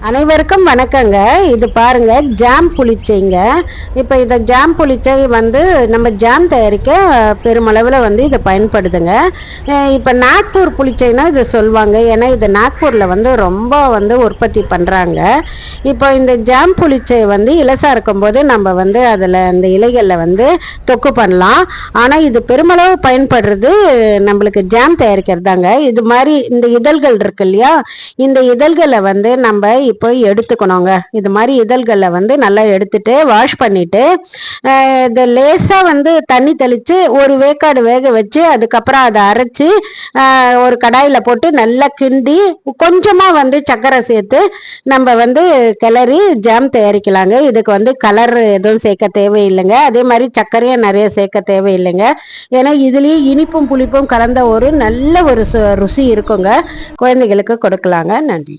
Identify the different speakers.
Speaker 1: அனைவருக்கும் வணக்கங்க. இது பாருங்க, ஜாம் புளிச்சைங்க. இப்போ இதை ஜாம் புளிச்சை வந்து நம்ம ஜாம் தயாரிக்க பெருமளவில் வந்து இதை பயன்படுதுங்க. இப்போ நாக்பூர் புளிச்சைன்னா இதை சொல்லுவாங்க. ஏன்னா இது நாக்பூரில் வந்து ரொம்ப வந்து உற்பத்தி பண்ணுறாங்க. இப்போ இந்த ஜாம் புளிச்சை வந்து இலசா இருக்கும்போது நம்ம வந்து அதில் அந்த இலைகளில் வந்து தொக்கு பண்ணலாம். ஆனால் இது பெருமளவு பயன்படுறது நம்மளுக்கு ஜாம் தயாரிக்கிறது தாங்க. இது மாதிரி இந்த இதழ்கள் இருக்கு இல்லையா, இந்த இதழ்களை வந்து நம்ம இப்போ எடுத்துக்கணுங்க. இது மாதிரி இதழ்களை வந்து நல்லா எடுத்துட்டு வாஷ் பண்ணிட்டு இதை லேசா வந்து தண்ணி தெளித்து ஒரு வேக்காடு வேக வச்சு அதுக்கப்புறம் அதை அரைச்சி ஒரு கடாயில் போட்டு நல்லா கிண்டி கொஞ்சமாக வந்து சர்க்கரை சேர்த்து நம்ம வந்து கிளறி ஜாம் தயாரிக்கலாங்க. இதுக்கு வந்து கலர் எதுவும் சேர்க்க தேவையில்லைங்க. அதே மாதிரி சர்க்கரையும் நிறைய சேர்க்க தேவையில்லைங்க. ஏன்னா இதுலேயே இனிப்பும் புளிப்பும் கலந்த ஒரு நல்ல ஒரு ருசி இருக்குங்க. குழந்தைகளுக்கு கொடுக்கலாங்க. நன்றி.